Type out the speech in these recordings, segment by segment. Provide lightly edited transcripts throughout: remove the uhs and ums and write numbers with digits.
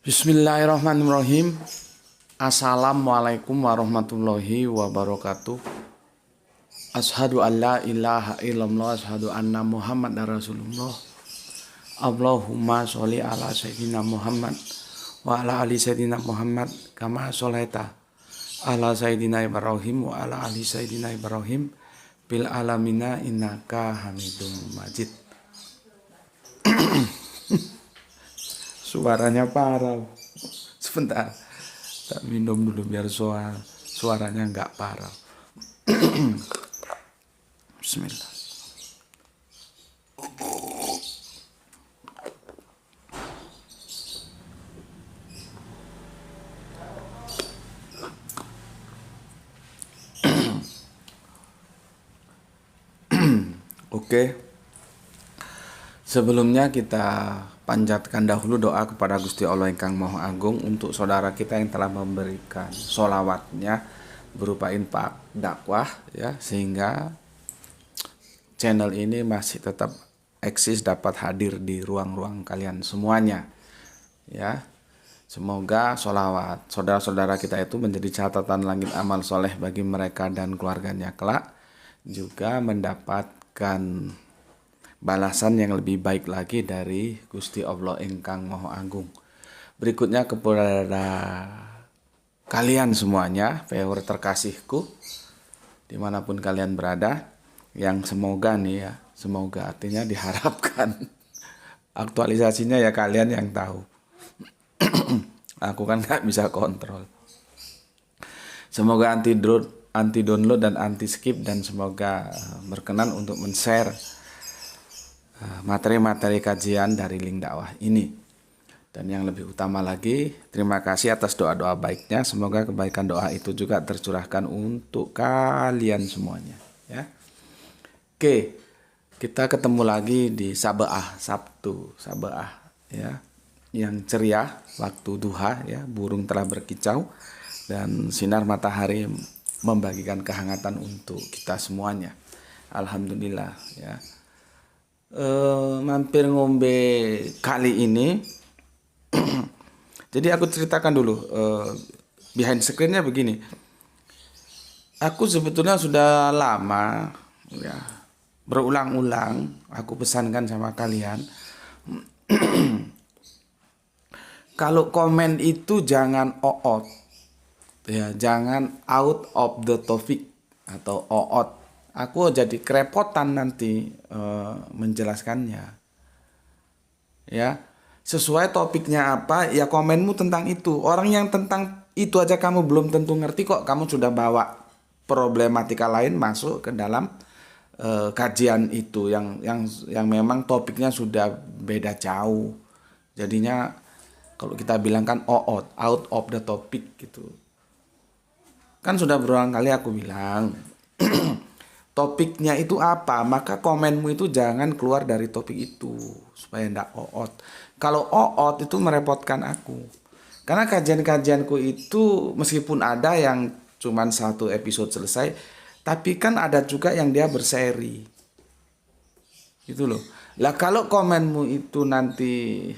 Bismillahirrahmanirrahim. Assalamualaikum warahmatullahi wabarakatuh. Ashadu an la ilaha illallah, ashadu anna Muhammad Rasulullah. Allahumma sholli ala sayyidina Muhammad wa ala ali sayyidina Muhammad kama sholaita ala sayyidina Ibrahim wa ala ali sayyidina Ibrahim bil alamina innaka hamidum majid. Suaranya parah. Sebentar, tak minum dulu biar suaranya nggak parah. Bismillah. Oke. Sebelumnya kita panjatkan dahulu doa kepada Gusti Allah Ingkang Maha Agung untuk saudara kita yang telah memberikan sholawatnya berupa infak dakwah ya, sehingga channel ini masih tetap eksis, dapat hadir di ruang-ruang kalian semuanya ya. Semoga sholawat saudara-saudara kita itu menjadi catatan langit amal soleh bagi mereka dan keluarganya kelak, juga mendapatkan balasan yang lebih baik lagi dari Gusti Allah Ingkang Maha Agung. Berikutnya kepada kalian semuanya, viewer terkasihku, dimanapun kalian berada, yang semoga nih ya, semoga artinya diharapkan aktualisasinya ya kalian yang tahu. Aku kan nggak bisa kontrol. Semoga anti download dan anti skip, dan semoga berkenan untuk men-share materi-materi kajian dari link dakwah ini. Dan yang lebih utama lagi, terima kasih atas doa-doa baiknya. Semoga kebaikan doa itu juga tercurahkan untuk kalian semuanya ya. Oke, kita ketemu lagi di Sabtu Sabaah ya, yang ceria waktu duha ya, burung telah berkicau dan sinar matahari membagikan kehangatan untuk kita semuanya. Alhamdulillah ya. Mampir ngombe kali ini. Jadi aku ceritakan dulu behind screen-nya begini. Aku sebetulnya sudah lama ya, berulang-ulang aku pesankan sama kalian. Kalau komen itu jangan oot ya, jangan out of the topic atau oot. Aku jadi kerepotan nanti menjelaskannya ya. Sesuai topiknya apa ya, komenmu tentang itu. Orang yang tentang itu aja kamu belum tentu ngerti kok, kamu sudah bawa problematika lain masuk ke dalam kajian itu yang memang topiknya sudah beda jauh. Jadinya kalau kita bilang kan out of the topic gitu. Kan sudah berulang kali aku bilang topiknya itu apa, maka komenmu itu jangan keluar dari topik itu supaya ndak oot. Kalau oot itu merepotkan aku, karena kajian-kajianku itu meskipun ada yang cuman satu episode selesai, tapi kan ada juga yang dia berseri gitu loh. Lah kalau komenmu itu nanti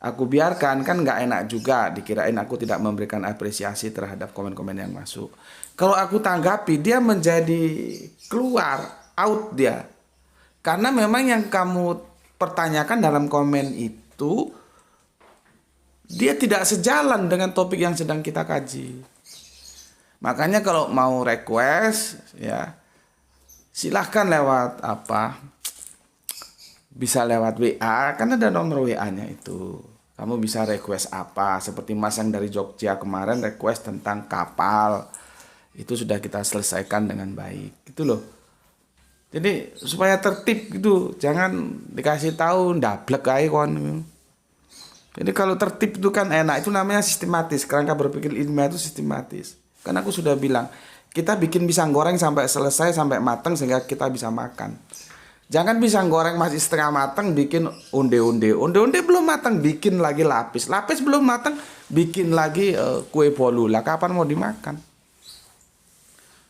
aku biarkan, kan nggak enak juga, dikirain aku tidak memberikan apresiasi terhadap komen-komen yang masuk. Kalau aku tanggapi, dia menjadi keluar, out dia. Karena memang yang kamu pertanyakan dalam komen itu, dia tidak sejalan dengan topik yang sedang kita kaji. Makanya kalau mau request, ya silahkan lewat bisa lewat WA, kan ada nomor WA-nya itu. Kamu bisa request apa, seperti Mas yang dari Jogja kemarin request tentang kapal. Itu sudah kita selesaikan dengan baik, gitu loh. Jadi supaya tertib gitu, jangan dikasih tahu ndablek ae kon. Jadi kalau tertib itu kan enak, itu namanya sistematis. Kerangka berpikir ilmiah itu sistematis. Kan aku sudah bilang, kita bikin pisang goreng sampai selesai, sampai matang sehingga kita bisa makan. Jangan pisang goreng masih setengah matang bikin onde-onde. Onde-onde belum matang bikin lagi lapis. Lapis belum matang bikin lagi kue bolu. Lah kapan mau dimakan?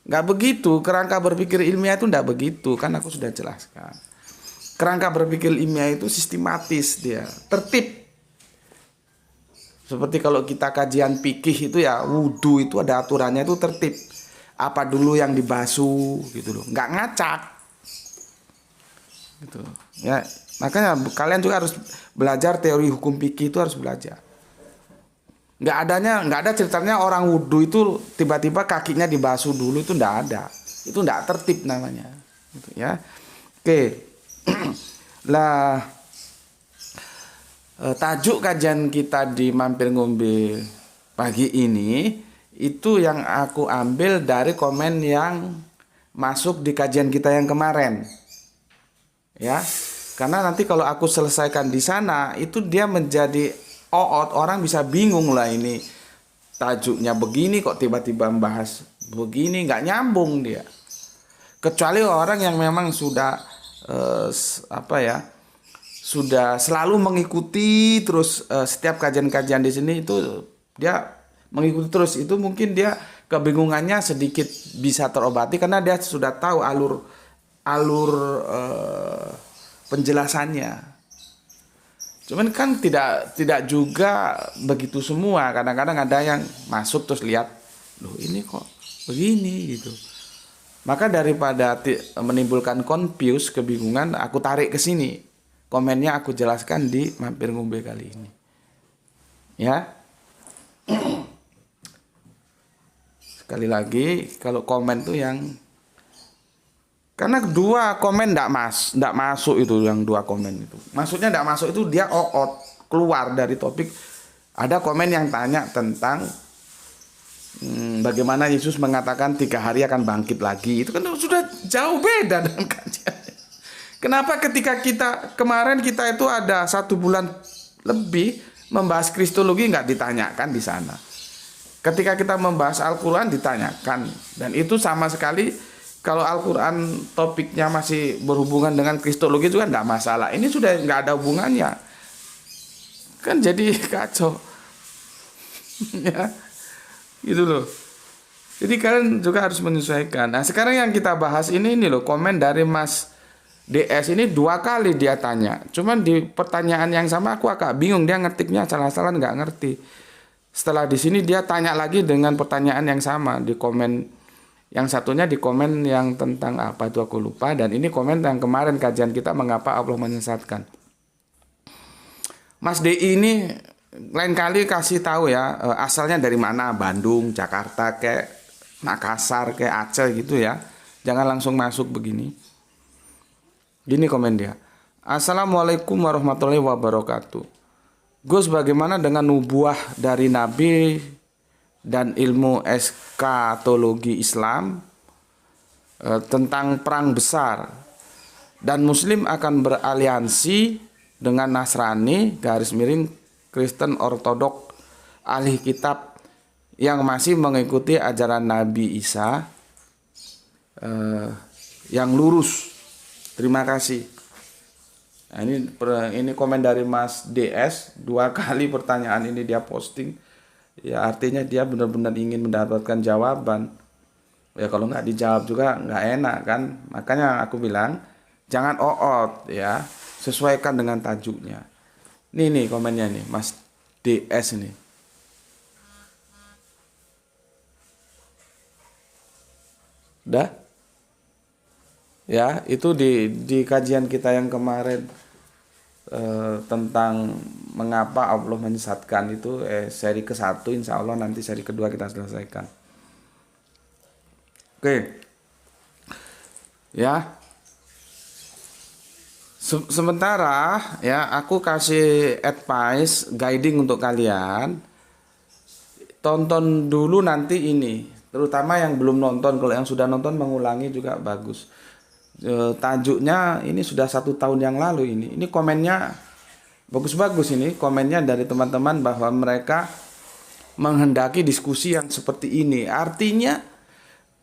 Nggak begitu, kerangka berpikir ilmiah itu nggak begitu, kan aku sudah jelaskan. Kerangka berpikir ilmiah itu sistematis, dia tertib. Seperti kalau kita kajian fikih itu ya, wudhu itu ada aturannya, itu tertib. Apa dulu yang dibasuh gitu loh, nggak ngacak gitu ya. Makanya kalian juga harus belajar teori hukum fikih, itu harus belajar. Nggak ada ceritanya orang wudhu itu tiba-tiba kakinya dibasuh dulu, itu nggak ada. Itu nggak tertib namanya gitu ya. Oke. Lah, tajuk kajian kita di Mampir Ngombe pagi ini itu yang aku ambil dari komen yang masuk di kajian kita yang kemarin. Ya. Karena nanti kalau aku selesaikan di sana itu dia menjadi orang bisa bingung lah, ini tajuknya begini kok tiba-tiba membahas begini, nggak nyambung dia. Kecuali orang yang memang sudah sudah selalu mengikuti terus setiap kajian-kajian di sini, itu dia mengikuti terus, itu mungkin dia kebingungannya sedikit bisa terobati karena dia sudah tahu alur penjelasannya. Cuman kan tidak juga begitu semua. Kadang-kadang ada yang masuk terus lihat, loh ini kok begini gitu. Maka daripada menimbulkan confuse, kebingungan, aku tarik ke sini. Komennya aku jelaskan di Mampir Ngombe kali ini. Ya. Sekali lagi, kalau komen tuh yang, karena dua komen ndak masuk itu, yang dua komen itu. Maksudnya ndak masuk itu dia keluar dari topik. Ada komen yang tanya tentang bagaimana Yesus mengatakan 3 hari akan bangkit lagi. Itu kan sudah jauh beda dengan kajian. Kenapa ketika kemarin kita itu ada 1 bulan lebih membahas kristologi nggak ditanyakan di sana. Ketika kita membahas Al-Quran ditanyakan. Dan itu sama sekali, kalau Al-Quran topiknya masih berhubungan dengan kristologi juga nggak masalah. Ini sudah nggak ada hubungannya. Kan jadi kacau. Ya, gitu loh. Jadi kalian juga harus menyesuaikan. Nah sekarang yang kita bahas ini loh, komen dari Mas DS ini 2 kali dia tanya. Cuman di pertanyaan yang sama aku agak bingung, dia ngetiknya salah-salah, nggak ngerti. Setelah di sini dia tanya lagi dengan pertanyaan yang sama di komen. Yang satunya di komen yang tentang apa itu aku lupa, dan ini komen yang kemarin kajian kita mengapa Allah menyesatkan. Mas DI ini lain kali kasih tahu ya, asalnya dari mana, Bandung, Jakarta, kayak Makassar, kayak Aceh gitu ya. Jangan langsung masuk begini. Gini komen dia. Assalamualaikum warahmatullahi wabarakatuh. Gus, bagaimana dengan nubuah dari Nabi dan ilmu eskatologi Islam tentang perang besar, dan Muslim akan beraliansi dengan Nasrani _ Kristen Ortodok ahli kitab yang masih mengikuti ajaran Nabi Isa yang lurus. Terima kasih. Nah, ini komen dari Mas DS, 2 kali pertanyaan ini dia posting. Ya artinya dia benar-benar ingin mendapatkan jawaban. Ya kalau nggak dijawab juga nggak enak kan. Makanya aku bilang jangan ya, sesuaikan dengan tajuknya. Nih komennya nih Mas DS ini. Udah? Ya itu di kajian kita yang kemarin tentang mengapa Allah menyesatkan itu seri ke-1, insya Allah nanti seri kedua kita selesaikan. Oke. Ya. Sementara ya aku kasih advice guiding untuk kalian. Tonton dulu nanti ini, terutama yang belum nonton. Kalau yang sudah nonton mengulangi juga bagus. Tajuknya ini sudah 1 tahun yang lalu ini komennya bagus-bagus, ini komennya dari teman-teman bahwa mereka menghendaki diskusi yang seperti ini. Artinya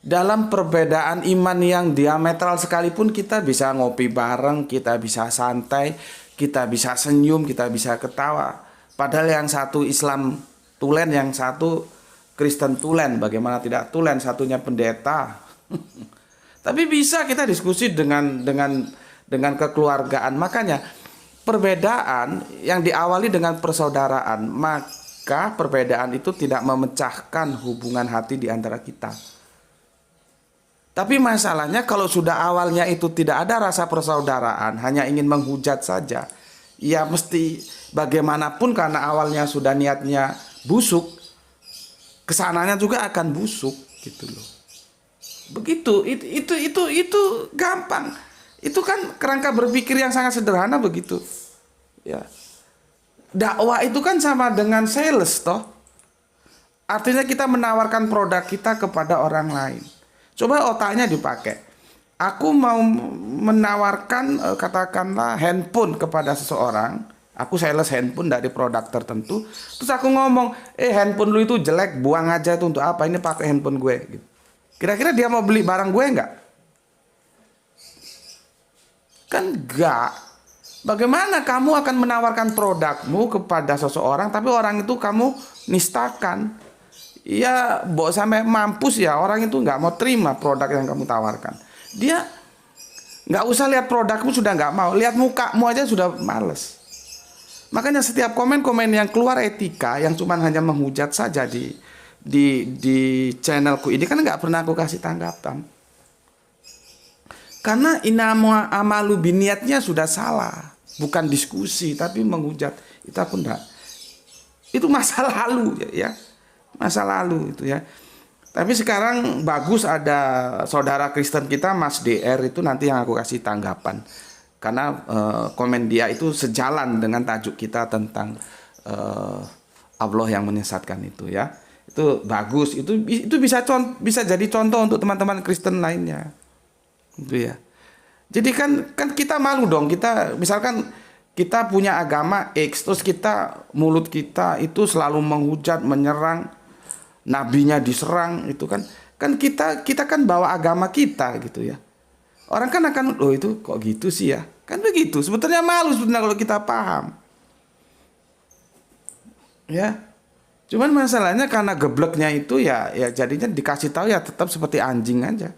dalam perbedaan iman yang diametral sekalipun kita bisa ngopi bareng, kita bisa santai, kita bisa senyum, kita bisa ketawa. Padahal yang satu Islam tulen, yang satu Kristen tulen, bagaimana tidak tulen, satunya pendeta. Tapi bisa kita diskusi dengan kekeluargaan. Makanya perbedaan yang diawali dengan persaudaraan, jika perbedaan itu tidak memecahkan hubungan hati di antara kita. Tapi masalahnya kalau sudah awalnya itu tidak ada rasa persaudaraan, hanya ingin menghujat saja, ya mesti bagaimanapun karena awalnya sudah niatnya busuk, kesananya juga akan busuk gitu loh. Begitu, itu gampang. Itu kan kerangka berpikir yang sangat sederhana begitu. Ya. Dakwah itu kan sama dengan sales toh. Artinya kita menawarkan produk kita kepada orang lain. Coba otaknya dipakai. Aku mau menawarkan katakanlah handphone kepada seseorang. Aku sales handphone dari produk tertentu. Terus aku ngomong, handphone lu itu jelek, buang aja itu untuk apa? Ini pakai handphone gue. Gitu. Kira-kira dia mau beli barang gue nggak? Kan nggak. Bagaimana kamu akan menawarkan produkmu kepada seseorang, tapi orang itu kamu nistakan? Ya, sampai mampus ya, orang itu nggak mau terima produk yang kamu tawarkan. Dia nggak usah lihat produkmu sudah nggak mau, lihat mukamu aja sudah males. Makanya setiap komen-komen yang keluar etika, yang cuma hanya menghujat saja di channelku ini kan nggak pernah aku kasih tanggapan. Karena inama amalu biniatnya sudah salah, bukan diskusi tapi menghujat. Itu aku enggak. Itu masa lalu ya. Masa lalu itu ya. Tapi sekarang bagus ada saudara Kristen kita Mas DR itu nanti yang aku kasih tanggapan. Karena komen dia itu sejalan dengan tajuk kita tentang Allah yang menyesatkan itu ya. Itu bagus, itu bisa jadi contoh untuk teman-teman Kristen lainnya. Gitu ya. Jadi kan kita malu dong, kita misalkan kita punya agama X terus mulut kita itu selalu menghujat, menyerang, nabinya diserang, itu kan kita kan bawa agama kita gitu ya. Orang kan akan, loh itu kok gitu sih ya. Kan begitu. Sebetulnya malu kalau kita paham. Ya. Cuman masalahnya karena gebleknya itu ya jadinya dikasih tahu ya tetap seperti anjing aja.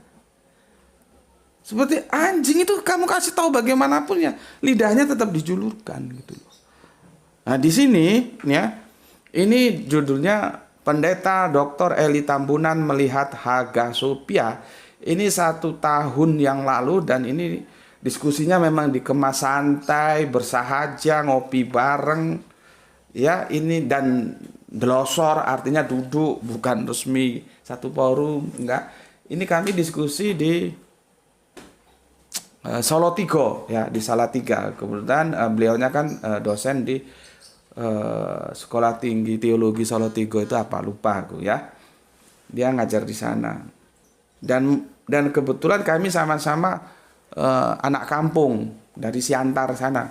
Seperti anjing itu kamu kasih tahu bagaimanapun ya lidahnya tetap dijulurkan gitu. Nah di sini ya ini judulnya Pendeta Dr. Eli Tambunan melihat Hagia Sophia. Ini 1 tahun yang lalu dan ini diskusinya memang dikemas santai, bersahaja, ngopi bareng. Ya ini dan delosor artinya duduk, bukan resmi satu forum, enggak. Ini kami diskusi di Salatiga ya, di Salatiga. Kemudian beliaunya kan dosen di Sekolah Tinggi Teologi Salatiga itu apa lupa aku ya. Dia ngajar di sana. Dan kebetulan kami sama-sama anak kampung dari Siantar sana.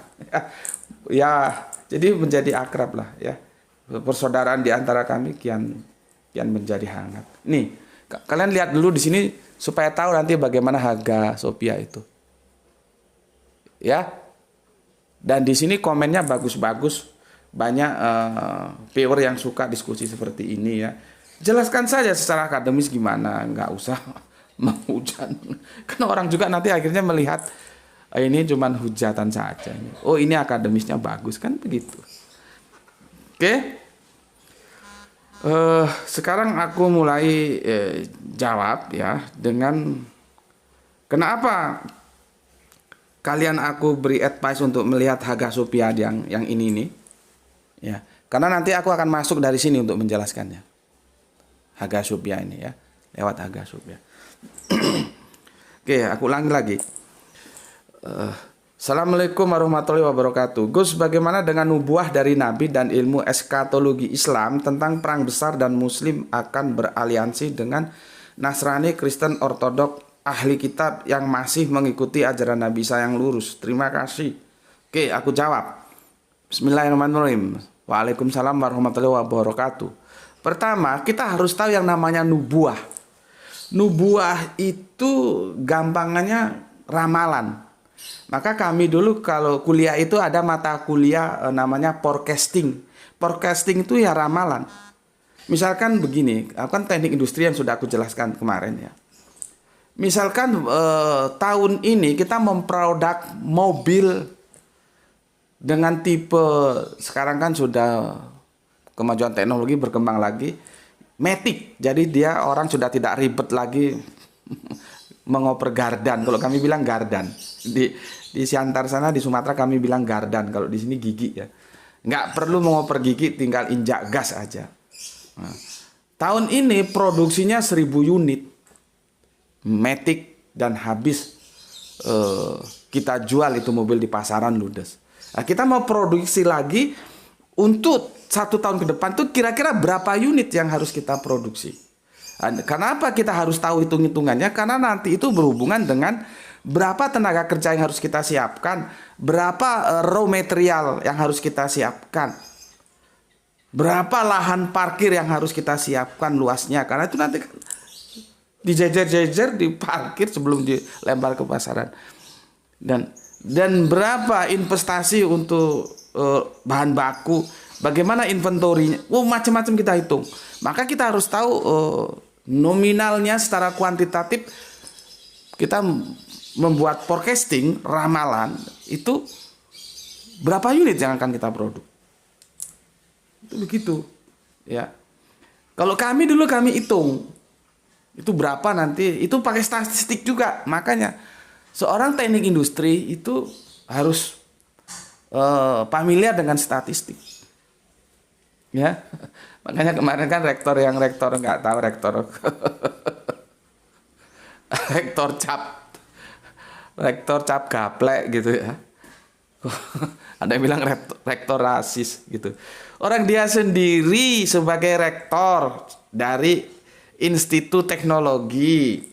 Ya, jadi menjadi akrab lah ya. Persaudaraan di antara kami kian menjadi hangat. Nih, kalian lihat dulu di sini supaya tahu nanti bagaimana Hagia Sophia itu. Ya. Dan di sini komennya bagus-bagus. Banyak viewer yang suka diskusi seperti ini ya. Jelaskan saja secara akademis gimana, nggak usah menghujat. Karena orang juga nanti akhirnya melihat ini cuman hujatan saja. Oh, ini akademisnya bagus kan begitu. Oke. Sekarang aku mulai jawab ya dengan kenapa kalian aku beri advice untuk melihat Hagia Sophia yang ini nih. Ya, karena nanti aku akan masuk dari sini untuk menjelaskannya. Hagia Sophia ini ya, lewat Hagia Sophia. Oke, aku ulangi lagi. Assalamualaikum warahmatullahi wabarakatuh. Gus, bagaimana dengan nubuah dari Nabi dan ilmu eskatologi Islam tentang perang besar dan Muslim akan beraliansi dengan Nasrani, Kristen, Ortodok, ahli kitab yang masih mengikuti ajaran Nabi Isa yang lurus? Terima kasih. Oke, aku jawab. Bismillahirrahmanirrahim. Waalaikumsalam warahmatullahi wabarakatuh. Pertama, kita harus tahu yang namanya nubuah. Nubuah itu gampangannya ramalan. Maka kami dulu kalau kuliah itu ada mata kuliah namanya forecasting. Forecasting itu ya ramalan. Misalkan begini, kan teknik industri yang sudah aku jelaskan kemarin ya. Misalkan tahun ini kita memproduk mobil dengan tipe sekarang kan sudah kemajuan teknologi berkembang lagi. Matic, jadi dia orang sudah tidak ribet lagi mengoper gardan. Kalau kami bilang gardan. Di Siantar sana di Sumatera kami bilang gardan. Kalau di sini gigi ya. Nggak perlu mengoper gigi, tinggal injak gas aja. Nah, tahun ini produksinya 1.000 unit Matic dan habis kita jual itu mobil di pasaran ludes. Nah, kita mau produksi lagi untuk 1 tahun ke depan tuh kira-kira berapa unit yang harus kita produksi. Kenapa kita harus tahu hitung-hitungannya? Karena nanti itu berhubungan dengan berapa tenaga kerja yang harus kita siapkan, berapa raw material yang harus kita siapkan, berapa lahan parkir yang harus kita siapkan luasnya. Karena itu nanti dijejer-jejer diparkir sebelum dilempar ke pasaran. Dan berapa investasi untuk bahan baku, bagaimana inventorinya, macam-macam kita hitung. Maka kita harus tahu nominalnya secara kuantitatif. Kita membuat forecasting, ramalan, itu berapa unit yang akan kita produk. Itu begitu. Ya. Kalau kami dulu kami hitung, itu berapa nanti, itu pakai statistik juga. Makanya seorang teknik industri itu harus familiar dengan statistik. Ya, makanya kemarin kan rektor nggak tahu rektor cap gaplek gitu ya. Ada yang bilang rektor rasis gitu. Orang dia sendiri sebagai rektor dari Institut Teknologi,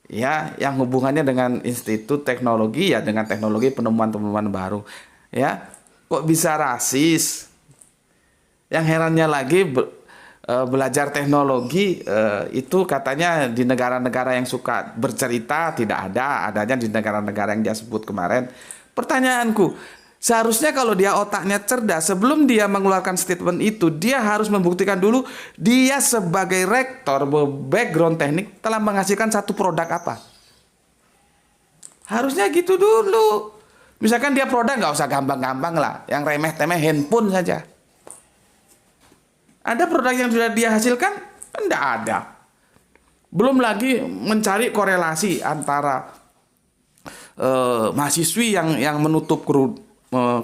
ya, yang hubungannya dengan Institut Teknologi ya dengan teknologi penemuan-penemuan baru, ya. Kok bisa rasis? Yang herannya lagi belajar teknologi itu katanya di negara-negara yang suka bercerita tidak ada, adanya di negara-negara yang dia sebut kemarin. Pertanyaanku, seharusnya kalau dia otaknya cerdas, sebelum dia mengeluarkan statement itu, dia harus membuktikan dulu dia sebagai rektor background teknik telah menghasilkan satu produk apa. Harusnya gitu dulu. Misalkan dia produk nggak usah gampang-gampang lah, yang remeh-temeh handphone saja. Ada produk yang sudah dia hasilkan? Tidak ada. Belum lagi mencari korelasi antara mahasiswi yang menutup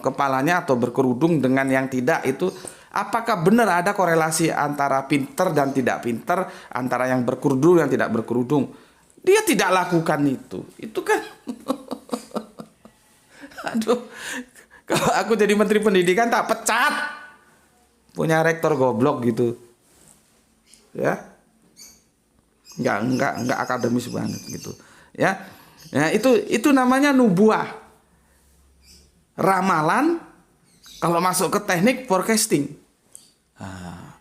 kepalanya atau berkerudung dengan yang tidak itu. Apakah benar ada korelasi antara pinter dan tidak pinter, antara yang berkerudung dan tidak berkerudung? Dia tidak lakukan itu. Itu kan aduh, kalau aku jadi menteri pendidikan tak pecat. Punya rektor goblok gitu. Ya. Enggak akademis banget gitu. Ya. Ya, itu namanya nubuah. Ramalan kalau masuk ke teknik forecasting. Nah.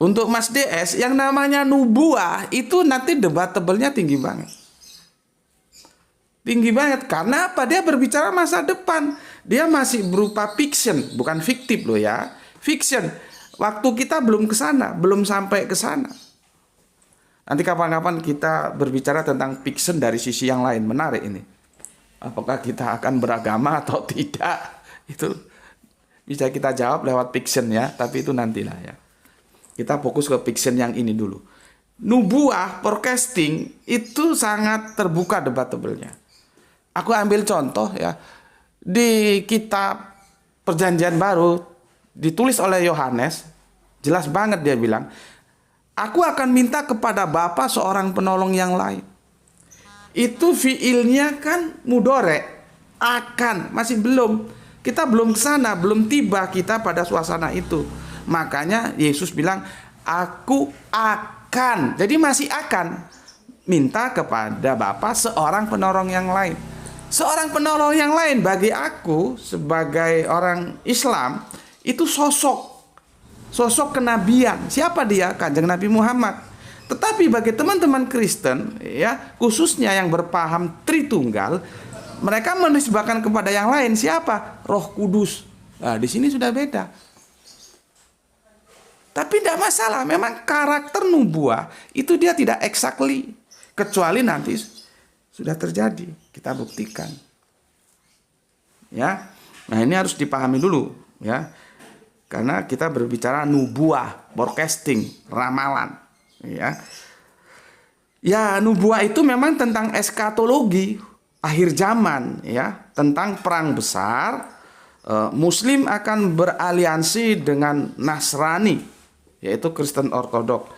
Untuk Mas DS yang namanya nubuah itu nanti debatable-nya tinggi banget. Tinggi banget. Karena apa? Dia berbicara masa depan. Dia masih berupa fiction, bukan fiktif loh ya. Fiction. Waktu kita belum ke sana, belum sampai ke sana. Nanti kapan-kapan kita berbicara tentang fiction dari sisi yang lain. Menarik ini. Apakah kita akan beragama atau tidak? Itu bisa kita jawab lewat fiction ya, tapi itu nantilah ya. Kita fokus ke fiction yang ini dulu. Nubuah, forecasting itu sangat terbuka debatable-nya. Aku ambil contoh ya. Di kitab Perjanjian Baru ditulis oleh Yohanes, jelas banget dia bilang, aku akan minta kepada Bapa seorang penolong yang lain. Itu fiilnya kan mudore, akan, masih belum. Kita belum ke sana, belum tiba kita pada suasana itu. Makanya Yesus bilang, aku akan. Jadi masih akan minta kepada Bapa seorang penolong yang lain. Seorang penolong yang lain bagi aku sebagai orang Islam itu sosok kenabian. Siapa dia? Kanjeng Nabi Muhammad. Tetapi bagi teman-teman Kristen ya, khususnya yang berpaham Tritunggal, mereka menisbahkan kepada yang lain. Siapa? Roh Kudus. Nah, di sini sudah beda. Tapi tidak masalah. Memang karakter nubuah itu dia tidak exactly, kecuali nanti sudah terjadi. Kita buktikan. Ya. Nah, ini harus dipahami dulu ya. karena kita berbicara nubuah, forecasting, ramalan, ya. Ya, nubuah itu memang tentang eskatologi, akhir zaman, ya, tentang perang besar. Muslim akan beraliansi dengan Nasrani, yaitu Kristen Ortodok.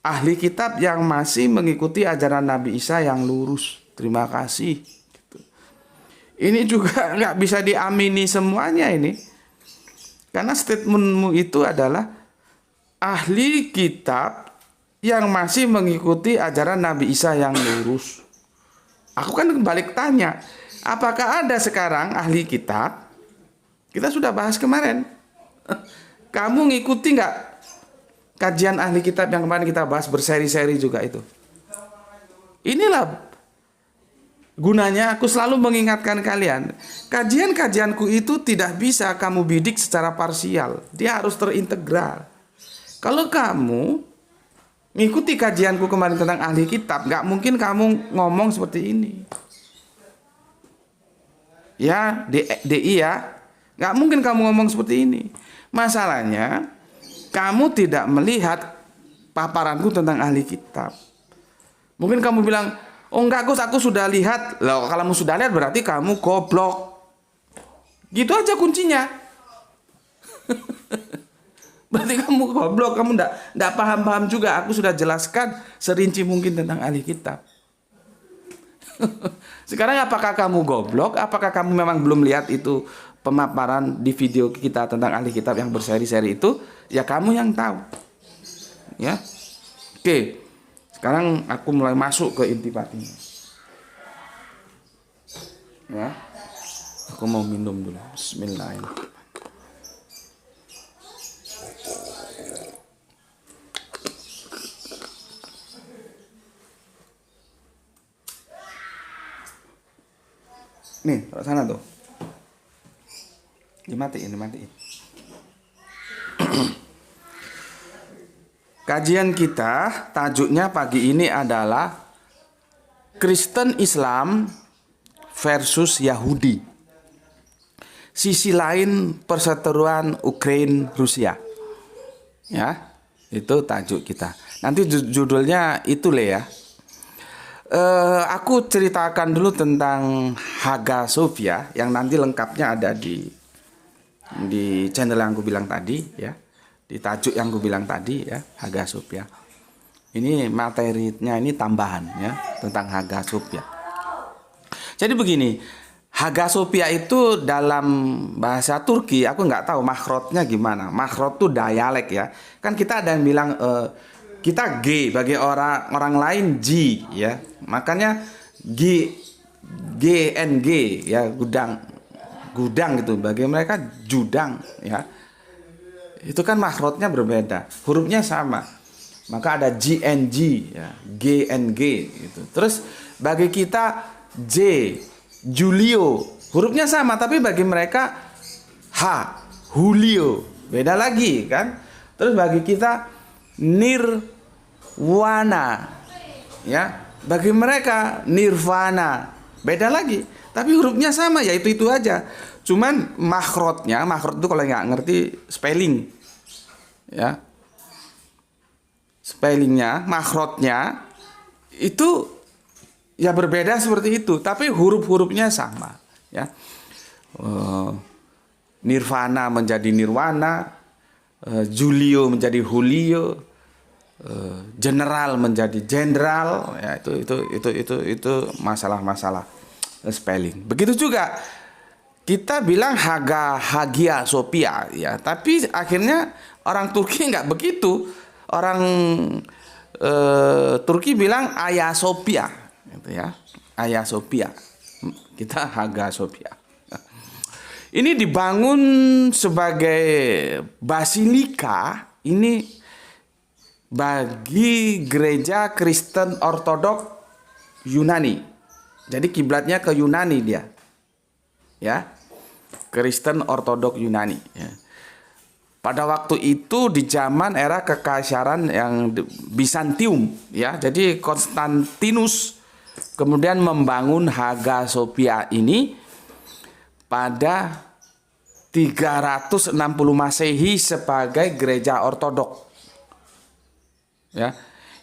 Ahli kitab yang masih mengikuti ajaran Nabi Isa yang lurus. Terima kasih. Ini juga nggak bisa diamini semuanya ini. Karena statementmu itu adalah ahli kitab yang masih mengikuti ajaran Nabi Isa yang lurus. Aku kan balik tanya, apakah ada sekarang ahli kitab? Kita sudah bahas kemarin. Kamu ngikuti nggak kajian ahli kitab yang kemarin kita bahas berseri-seri juga itu? Inilah gunanya aku selalu mengingatkan kalian. Kajian-kajianku itu tidak bisa kamu bidik secara parsial. Dia harus terintegral. Kalau kamu ngikuti kajianku kemarin tentang ahli kitab, nggak mungkin kamu ngomong seperti ini. Ya, DI ya. Nggak mungkin kamu ngomong seperti ini. Masalahnya, kamu tidak melihat paparanku tentang ahli kitab. Mungkin kamu bilang, oh enggak Gus, aku sudah lihat. Loh, kalau kamu sudah lihat berarti kamu goblok. Gitu aja kuncinya. Berarti kamu goblok, kamu enggak paham-paham juga. Aku sudah jelaskan serinci mungkin tentang ahli kitab. Sekarang apakah kamu goblok? Apakah kamu memang belum lihat itu pemaparan di video kita tentang ahli kitab yang berseri-seri itu? Ya kamu yang tahu. Ya. Oke. Sekarang aku mulai masuk ke inti patinya. Ya. Aku mau minum dulu. Bismillahirrahmanirrahim. Nih, taruh sana tuh. Dimatiin. Kajian kita tajuknya pagi ini adalah Kristen Islam versus Yahudi. Sisi lain perseteruan Ukraina Rusia. Ya, itu tajuk kita. Nanti judulnya itu ya. Aku ceritakan dulu tentang Hagia Sophia yang nanti lengkapnya ada di channel yang aku bilang tadi ya, di tajuk yang aku bilang tadi ya, Hagia Sophia. Ini materinya ini tambahan ya tentang Hagia Sophia. Jadi begini, Hagia Sophia itu dalam bahasa Turki, aku nggak tahu makhrotnya gimana. Makhrot itu dialek ya. Kan kita ada yang bilang kita G, bagi orang lain G ya. Makanya GNG ya, gudang gitu, bagi mereka judang ya. Itu kan makhrotnya berbeda, hurufnya sama. Maka ada GNG ya, GNG gitu. Terus bagi kita J, Julio, hurufnya sama tapi bagi mereka H, Julio, beda lagi kan. Terus bagi kita Nirwana ya, bagi mereka Nirvana, beda lagi tapi hurufnya sama, ya itu aja. Cuman makhrot itu kalau nggak ngerti spelling ya, spellingnya, makhrotnya itu ya berbeda seperti itu, tapi huruf-hurufnya sama ya. Nirvana menjadi Nirwana, Julio menjadi Julio, general menjadi jenderal ya, itu masalah-masalah spelling. Begitu juga kita bilang Hagia Sophia ya, tapi akhirnya orang Turki nggak begitu. Orang Turki bilang Ayasofya gitu ya, Ayasofya. Kita Hagia Sophia. Ini dibangun sebagai basilika ini bagi gereja Kristen Ortodok Yunani. Jadi kiblatnya ke Yunani dia. Ya. Kristen Ortodok Yunani ya. Pada waktu itu di zaman era kekaisaran yang Bizantium ya. Jadi Konstantinus kemudian membangun Hagia Sophia ini pada 360 Masehi sebagai gereja ortodok. Ya.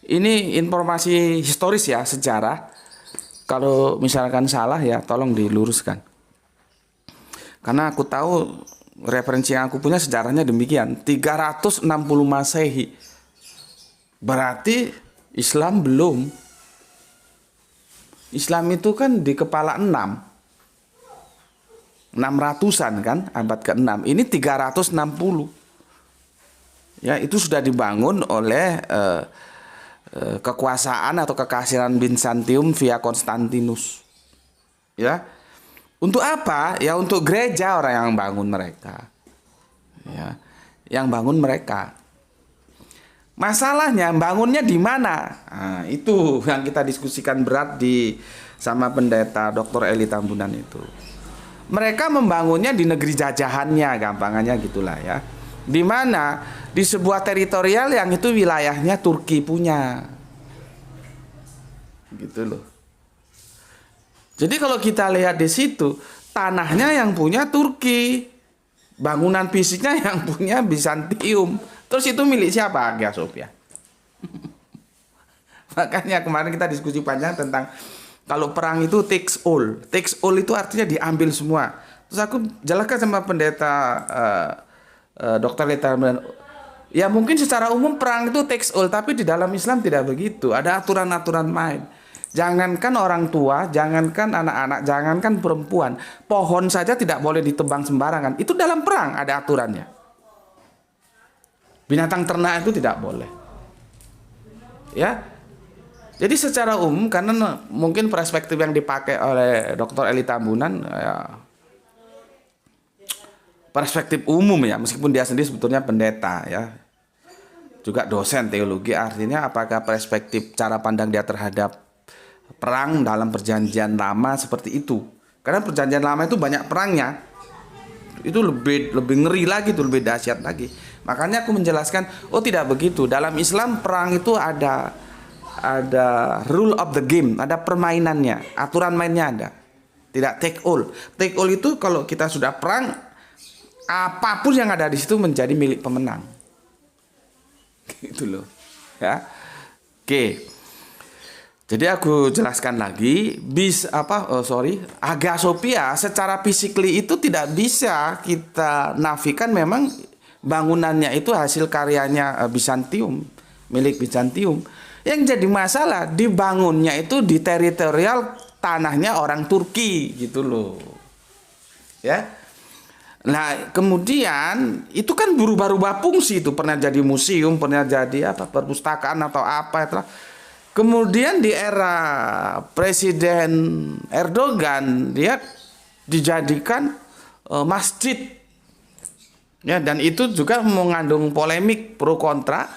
Ini informasi historis ya, sejarah. Kalau misalkan salah ya tolong diluruskan. Karena aku tahu referensi yang aku punya sejarahnya demikian. 360 Masehi. Berarti Islam belum. Islam itu kan di kepala 6. 600-an kan, abad ke-6. Ini 360. Ya, itu sudah dibangun oleh kekuasaan atau kekaisaran Bizantium via Konstantinus. Ya. Untuk apa? Ya untuk gereja orang yang bangun mereka. Ya. Yang bangun mereka. Masalahnya bangunnya di mana? Nah, itu yang kita diskusikan berat sama pendeta Dr. Eli Tambunan itu. Mereka membangunnya di negeri jajahannya, gampangannya gitulah ya. Di mana? Di sebuah teritorial yang itu wilayahnya Turki punya. Gitu loh. Jadi kalau kita lihat di situ, tanahnya yang punya Turki, bangunan fisiknya yang punya Bizantium. Terus itu milik siapa? Hagia Sophia. Makanya kemarin kita diskusi panjang tentang kalau perang itu takes all. Takes all itu artinya diambil semua. Terus aku jelaskan sama pendeta Dr. Leta. Ya mungkin secara umum perang itu takes all, tapi di dalam Islam tidak begitu. Ada aturan-aturan main. Jangankan orang tua, jangankan anak-anak, jangankan perempuan, pohon saja tidak boleh ditebang sembarangan. Itu dalam perang ada aturannya. Binatang ternak itu tidak boleh. Ya. Jadi secara umum, karena mungkin perspektif yang dipakai oleh Dr. Eli Tambunan ya, perspektif umum ya, meskipun dia sendiri sebetulnya pendeta ya, juga dosen teologi, artinya apakah perspektif cara pandang dia terhadap perang dalam perjanjian lama seperti itu. Karena perjanjian lama itu banyak perangnya, itu lebih ngeri lagi, itu lebih dahsyat lagi. Makanya aku menjelaskan, oh tidak begitu, dalam Islam perang itu ada rule of the game, ada permainannya, aturan mainnya ada. Tidak take all. Take all itu kalau kita sudah perang, apapun yang ada di situ menjadi milik pemenang. Gitu loh. Ya. Oke. Jadi aku jelaskan lagi, Hagia Sophia secara physically itu tidak bisa kita nafikan, memang bangunannya itu hasil karyanya Bizantium, milik Bizantium. Yang jadi masalah dibangunnya itu di teritorial tanahnya orang Turki gitu loh. Ya. Nah, kemudian itu kan berubah-ubah fungsi, itu pernah jadi museum, pernah jadi perpustakaan atau apa itu. Kemudian di era Presiden Erdogan dia dijadikan masjid. Ya, dan itu juga mengandung polemik pro kontra.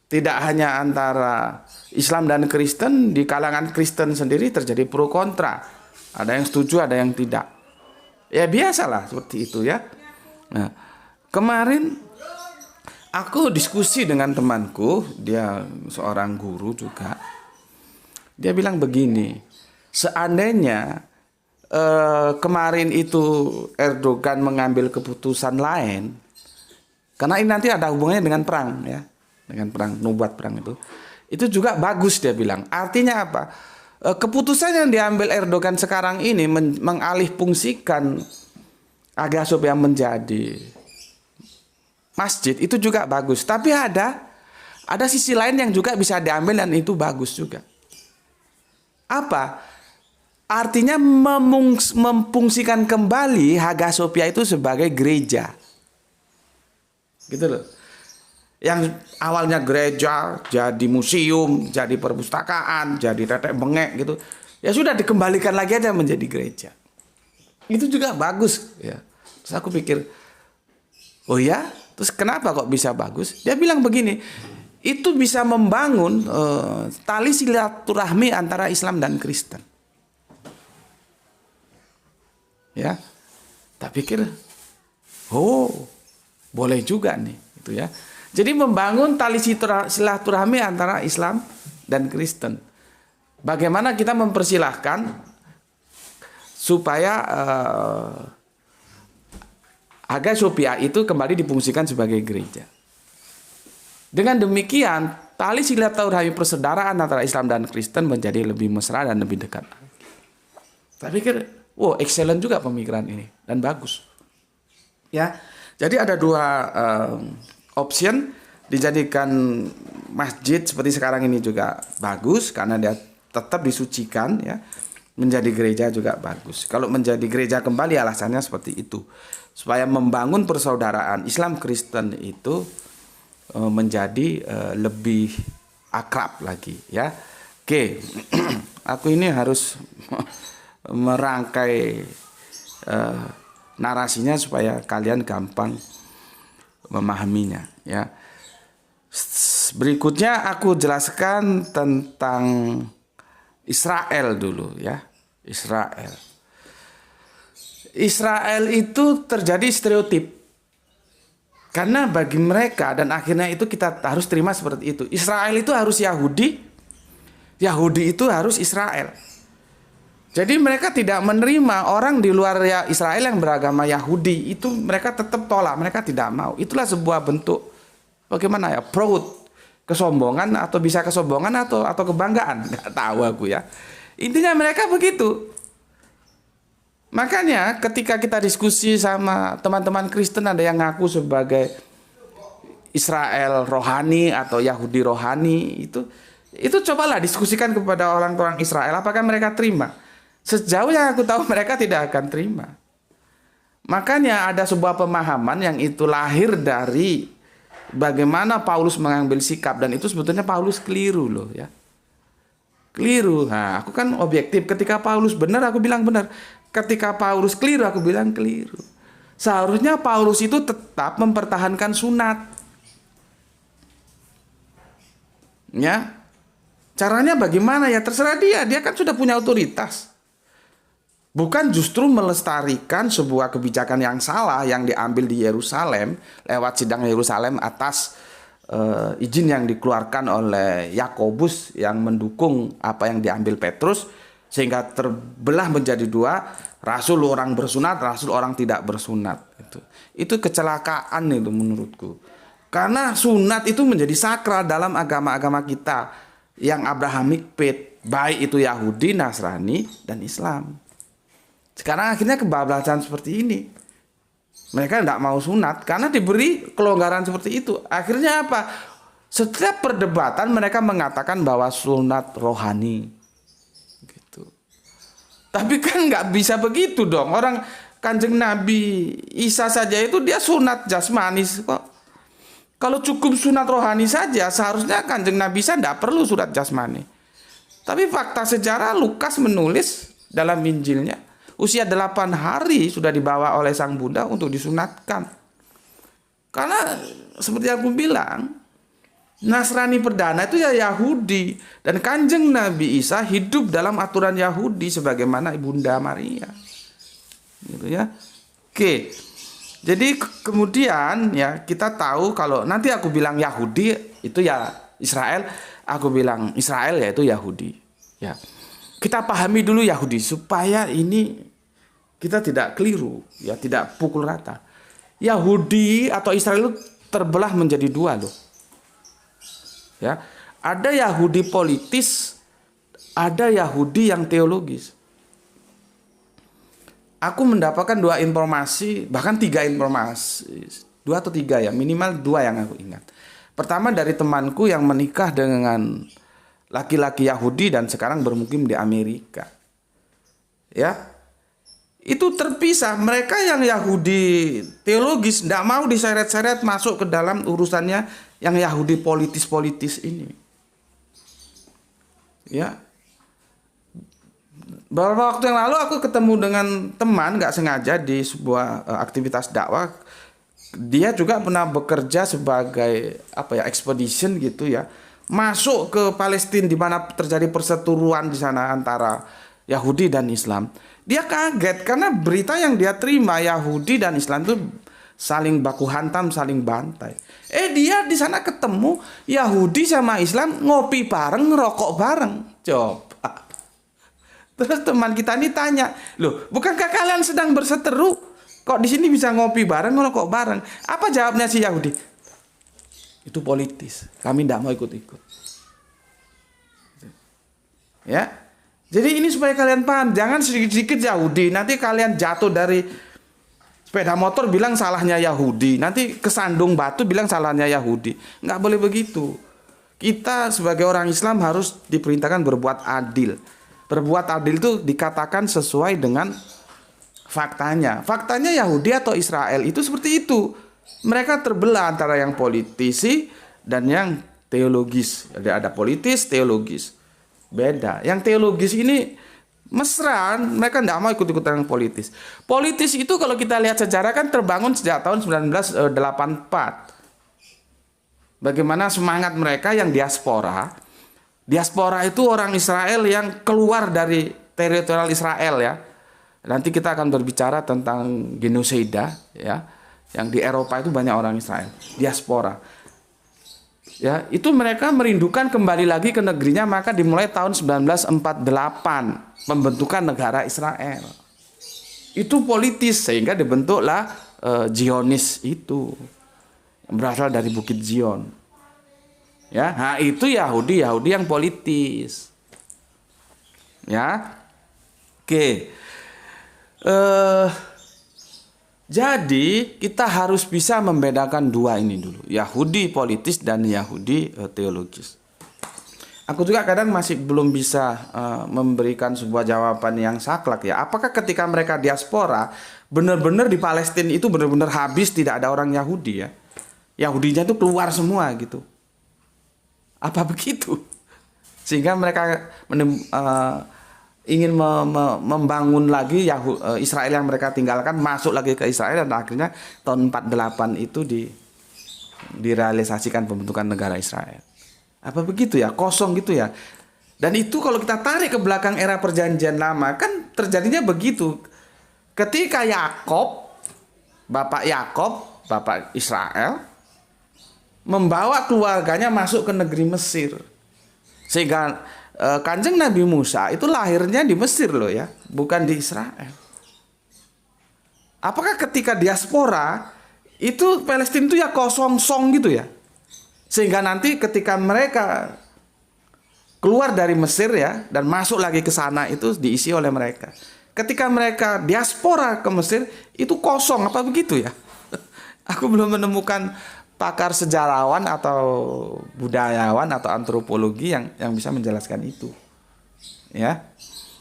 Tidak hanya antara Islam dan Kristen, di kalangan Kristen sendiri terjadi pro kontra. Ada yang setuju, ada yang tidak. Ya biasalah seperti itu ya. Nah, kemarin aku diskusi dengan temanku, dia seorang guru juga. Dia bilang begini, seandainya kemarin itu Erdogan mengambil keputusan lain, karena ini nanti ada hubungannya dengan perang ya. Dengan perang, nubuat perang itu juga bagus dia bilang. Artinya apa? Keputusan yang diambil Erdogan sekarang ini mengalih fungsikan Hagia Sophia menjadi masjid, itu juga bagus. Tapi ada sisi lain yang juga bisa diambil dan itu bagus juga. Apa? Artinya memfungsikan kembali Hagia Sophia itu sebagai gereja. Gitu loh. Yang awalnya gereja jadi museum, jadi perpustakaan, jadi tetek bengek gitu, ya sudah dikembalikan lagi aja menjadi gereja. Itu juga bagus ya. Terus aku pikir, oh ya, terus kenapa kok bisa bagus? Dia bilang begini, itu bisa membangun tali silaturahmi antara Islam dan Kristen. Ya, tak pikir, oh boleh juga nih, itu ya. Jadi membangun tali silaturahmi antara Islam dan Kristen. Bagaimana kita mempersilahkan supaya Hagia Sophia itu kembali difungsikan sebagai gereja. Dengan demikian, tali silaturahmi persaudaraan antara Islam dan Kristen menjadi lebih mesra dan lebih dekat. Saya pikir, wow, excellent juga pemikiran ini dan bagus. Ya, jadi ada dua option. Dijadikan masjid seperti sekarang ini juga bagus karena dia tetap disucikan, ya. Menjadi gereja juga bagus. Kalau menjadi gereja kembali alasannya seperti itu, supaya membangun persaudaraan Islam Kristen itu menjadi lebih akrab lagi, ya. Oke, aku ini harus merangkai narasinya supaya kalian gampang memahaminya, ya. Berikutnya aku jelaskan tentang Israel dulu, ya. Israel itu terjadi stereotip. Karena bagi mereka, dan akhirnya itu kita harus terima seperti itu. Israel itu harus Yahudi, Yahudi itu harus Israel. Jadi mereka tidak menerima orang di luar Israel yang beragama Yahudi. Itu mereka tetap tolak, mereka tidak mau. Itulah sebuah bentuk bagaimana ya, proud, kesombongan, atau bisa kesombongan atau kebanggaan, nggak tahu aku ya. Intinya mereka begitu. Makanya ketika kita diskusi sama teman-teman Kristen, ada yang ngaku sebagai Israel rohani atau Yahudi rohani, itu cobalah diskusikan kepada orang-orang Israel, apakah mereka terima? Sejauh yang aku tahu mereka tidak akan terima. Makanya ada sebuah pemahaman yang itu lahir dari bagaimana Paulus mengambil sikap, dan itu sebetulnya Paulus keliru loh, ya. Keliru. Nah, aku kan objektif. Ketika Paulus benar, aku bilang benar. Ketika Paulus keliru, aku bilang keliru. Seharusnya Paulus itu tetap mempertahankan sunat. Ya. Caranya bagaimana ya, terserah dia. Dia kan sudah punya otoritas. Bukan justru melestarikan sebuah kebijakan yang salah yang diambil di Yerusalem lewat sidang Yerusalem atas izin yang dikeluarkan oleh Yakobus yang mendukung apa yang diambil Petrus, sehingga terbelah menjadi dua, rasul orang bersunat, rasul orang tidak bersunat. Itu kecelakaan itu menurutku. Karena sunat itu menjadi sakral dalam agama-agama kita yang Abrahamic faith, baik itu Yahudi, Nasrani, dan Islam. Sekarang akhirnya kebablasan seperti ini. Mereka tidak mau sunat karena diberi kelonggaran seperti itu. Akhirnya apa? Setiap perdebatan mereka mengatakan bahwa sunat rohani. Gitu. Tapi kan nggak bisa begitu dong. Orang Kanjeng Nabi Isa saja itu dia sunat jasmani kok. Kalau cukup sunat rohani saja, seharusnya Kanjeng Nabi Isa tidak perlu sunat jasmani. Tapi fakta sejarah, Lukas menulis dalam Injilnya, usia 8 hari sudah dibawa oleh sang bunda untuk disunatkan. Karena seperti yang aku bilang, Nasrani perdana itu ya Yahudi. Dan Kanjeng Nabi Isa hidup dalam aturan Yahudi sebagaimana Bunda Maria. Gitu ya. Oke. Jadi kemudian ya kita tahu kalau nanti aku bilang Yahudi itu ya Israel, aku bilang Israel yaitu Yahudi. Ya. Kita pahami dulu Yahudi supaya ini kita tidak keliru, ya, tidak pukul rata. Yahudi atau Israel itu terbelah menjadi dua loh. Ya, ada Yahudi politis, ada Yahudi yang teologis. Aku mendapatkan 2 informasi, bahkan 3 informasi, 2 atau 3 ya, minimal 2 yang aku ingat. Pertama dari temanku yang menikah dengan laki-laki Yahudi dan sekarang bermukim di Amerika. Ya. Itu terpisah. Mereka yang Yahudi teologis tidak mau diseret-seret masuk ke dalam urusannya yang Yahudi politis-politis ini. Ya. Beberapa waktu yang lalu aku ketemu dengan teman nggak sengaja di sebuah aktivitas dakwah. Dia juga pernah bekerja sebagai expedition gitu ya. Masuk ke Palestina di mana terjadi perseteruan di sana antara Yahudi dan Islam. Dia kaget karena berita yang dia terima Yahudi dan Islam itu saling baku hantam, saling bantai. Dia di sana ketemu Yahudi sama Islam ngopi bareng, ngerokok bareng. Coba. Terus teman kita ini tanya, loh, bukankah kalian sedang berseteru? Kok di sini bisa ngopi bareng, kalau kok bareng? Apa jawabnya si Yahudi? Itu politis. Kami tidak mau ikut-ikut. Ya. Jadi ini supaya kalian paham. Jangan sedikit-sedikit Yahudi. Nanti kalian jatuh dari sepeda motor bilang salahnya Yahudi. Nanti kesandung batu bilang salahnya Yahudi. Nggak boleh begitu. Kita sebagai orang Islam harus diperintahkan berbuat adil. Berbuat adil itu dikatakan sesuai dengan faktanya. Faktanya Yahudi atau Israel itu seperti itu. Mereka terbelah antara yang politisi dan yang teologis. Ada politis, teologis. Beda. Yang teologis ini mesra, mereka tidak mau ikut-ikutan yang politis. Politis itu kalau kita lihat sejarah kan terbangun sejak tahun 1984. Bagaimana semangat mereka yang diaspora. Diaspora itu orang Israel yang keluar dari teritorial Israel ya. Nanti kita akan berbicara tentang genosida ya. Yang di Eropa itu banyak orang Israel, diaspora. Ya, itu mereka merindukan kembali lagi ke negerinya, maka dimulai tahun 1948 pembentukan negara Israel. Itu politis sehingga dibentuklah Zionis itu. Berasal dari Bukit Zion. Ya, nah itu Yahudi yang politis. Ya. Oke. Jadi kita harus bisa membedakan dua ini dulu. Yahudi politis dan Yahudi teologis. Aku juga kadang masih belum bisa memberikan sebuah jawaban yang saklek ya. Apakah ketika mereka diaspora benar-benar di Palestina itu benar-benar habis tidak ada orang Yahudi ya? Yahudinya itu keluar semua gitu. Apa begitu? Sehingga mereka ingin membangun lagi Israel yang mereka tinggalkan, masuk lagi ke Israel, dan akhirnya tahun 48 itu direalisasikan pembentukan negara Israel. Apa begitu ya? Kosong gitu ya. Dan itu kalau kita tarik ke belakang era perjanjian lama kan terjadinya begitu. Ketika Bapak Israel membawa keluarganya masuk ke negeri Mesir. Sehingga Kanjeng Nabi Musa itu lahirnya di Mesir loh ya, bukan di Israel. Apakah ketika diaspora itu Palestina itu ya kosong gitu ya? Sehingga nanti ketika mereka keluar dari Mesir ya dan masuk lagi ke sana itu diisi oleh mereka. Ketika mereka diaspora ke Mesir itu kosong, apa begitu ya? Aku belum menemukan pakar sejarawan atau budayawan atau antropologi yang bisa menjelaskan itu. Ya.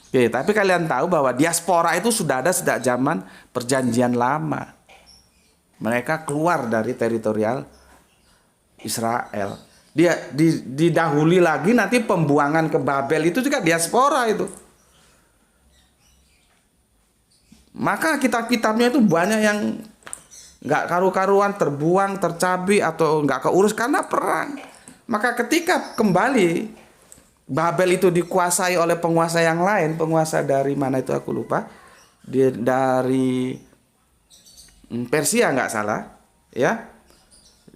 Oke, tapi kalian tahu bahwa diaspora itu sudah ada sejak zaman perjanjian lama. Mereka keluar dari teritorial Israel. Dia didahului lagi nanti pembuangan ke Babel itu juga diaspora itu. Maka kitab-kitabnya itu banyak yang nggak karu-karuan, terbuang, tercabi atau nggak keurus karena perang. Maka ketika kembali Babel itu dikuasai oleh penguasa yang lain, penguasa dari mana itu aku lupa, dari Persia nggak salah, ya,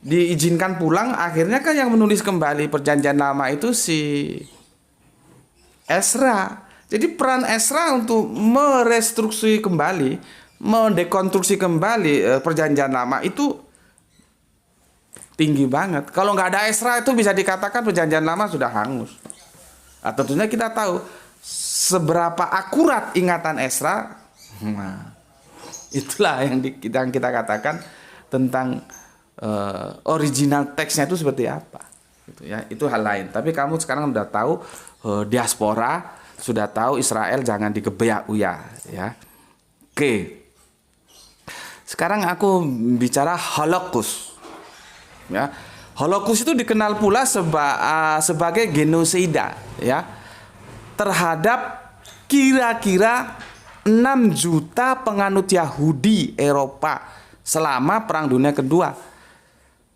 diizinkan pulang. Akhirnya kan yang menulis kembali perjanjian lama itu si Ezra. Jadi peran Ezra untuk merestruksi kembali, mendekonstruksi kembali perjanjian lama itu tinggi banget. Kalau nggak ada Ezra itu bisa dikatakan perjanjian lama sudah hangus. Nah, tentunya kita tahu seberapa akurat ingatan Ezra. Nah, itulah yang kita katakan tentang original teksnya itu seperti apa. Gitu ya, itu hal lain. Tapi kamu sekarang udah tahu diaspora, sudah tahu Israel jangan digebyak-uya ya. Oke. Sekarang aku bicara Holocaust. Ya. Holocaust itu dikenal pula sebagai genosida ya. Terhadap kira-kira 6 juta penganut Yahudi Eropa selama Perang Dunia Kedua.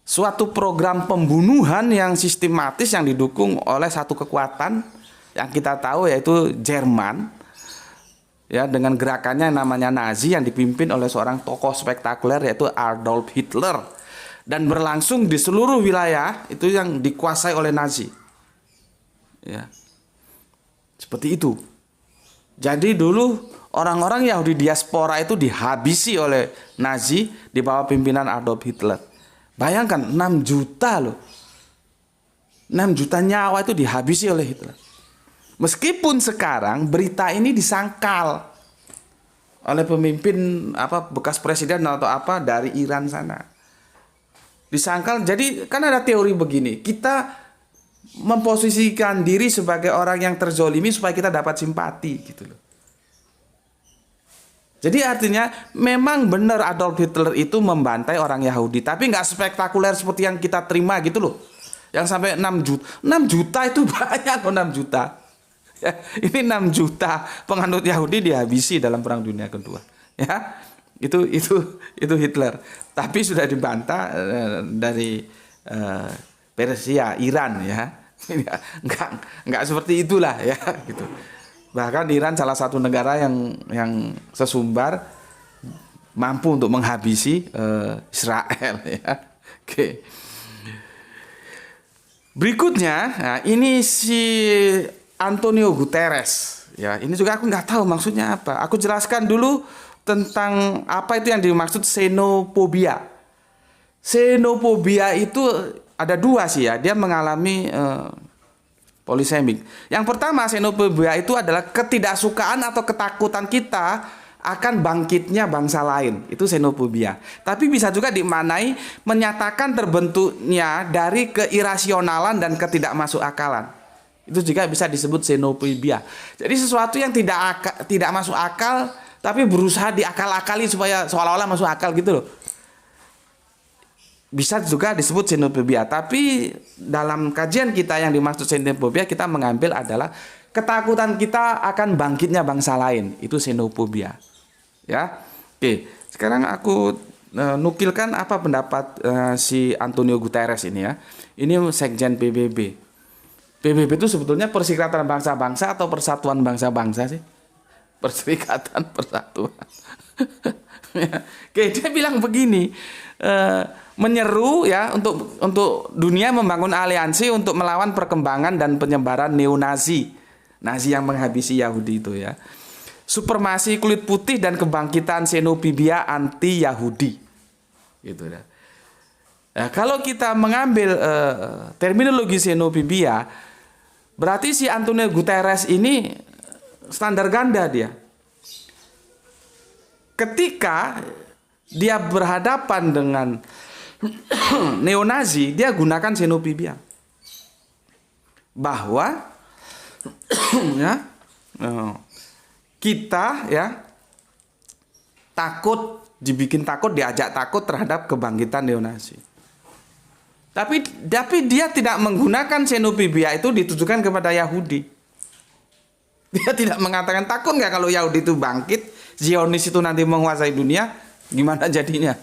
Suatu program pembunuhan yang sistematis yang didukung oleh satu kekuatan yang kita tahu yaitu Jerman. Ya, dengan gerakannya yang namanya Nazi yang dipimpin oleh seorang tokoh spektakuler yaitu Adolf Hitler, dan berlangsung di seluruh wilayah itu yang dikuasai oleh Nazi. Ya. Seperti itu. Jadi dulu orang-orang Yahudi diaspora itu dihabisi oleh Nazi di bawah pimpinan Adolf Hitler. Bayangkan 6 juta loh. 6 juta nyawa itu dihabisi oleh Hitler. Meskipun sekarang berita ini disangkal oleh pemimpin bekas presiden atau dari Iran sana. Disangkal. Jadi kan ada teori begini, kita memposisikan diri sebagai orang yang terzolimi supaya kita dapat simpati gitu loh. Jadi artinya memang benar Adolf Hitler itu membantai orang Yahudi, tapi nggak spektakuler seperti yang kita terima gitu loh. Yang sampai 6 juta. 6 juta itu banyak loh, 6 juta. Ya, ini 6 juta penganut Yahudi dihabisi dalam Perang Dunia Kedua. Ya, itu Hitler. Tapi sudah dibantah dari Persia, Iran ya. Enggak seperti itulah ya gitu. Bahkan Iran salah satu negara yang sesumbar mampu untuk menghabisi Israel ya. Oke. Berikutnya, nah ini si Antonio Guterres ya. Ini juga aku nggak tahu maksudnya apa. Aku jelaskan dulu tentang apa itu yang dimaksud xenofobia. Xenofobia itu ada 2 sih ya. Dia mengalami polisemik. Yang pertama, xenofobia itu adalah ketidaksukaan atau ketakutan kita akan bangkitnya bangsa lain. Itu xenofobia. Tapi bisa juga dimaknai menyatakan terbentuknya dari keirasionalan dan ketidakmasuk akalan. Itu juga bisa disebut xenofobia. Jadi sesuatu yang tidak masuk akal tapi berusaha diakal-akali supaya seolah-olah masuk akal gitu loh. Bisa juga disebut xenofobia. Tapi dalam kajian kita yang dimaksud xenofobia, kita mengambil adalah ketakutan kita akan bangkitnya bangsa lain. Itu xenofobia. Ya. Oke, sekarang aku nukilkan apa pendapat si Antonio Guterres ini ya. Ini Sekjen PBB. PBB itu sebetulnya Perserikatan Bangsa-Bangsa atau Persatuan Bangsa-Bangsa sih? Perserikatan Persatuan. Oke, dia bilang begini, menyeru ya untuk dunia membangun aliansi untuk melawan perkembangan dan penyebaran neo-Nazi. Nazi yang menghabisi Yahudi itu ya. Supremasi kulit putih dan kebangkitan xenofobia anti-Yahudi. Gitu ya. Nah, kalau kita mengambil terminologi xenofobia, berarti si Antonio Guterres ini standar ganda dia. Ketika dia berhadapan dengan neo-Nazi, dia gunakan xenofobia. Bahwa ya, kita ya dibikin takut, diajak takut terhadap kebangkitan neo-Nazi. Tapi dia tidak menggunakan xenofobia itu ditujukan kepada Yahudi. Dia tidak mengatakan takut nggak kalau Yahudi itu bangkit, Zionis itu nanti menguasai dunia, gimana jadinya?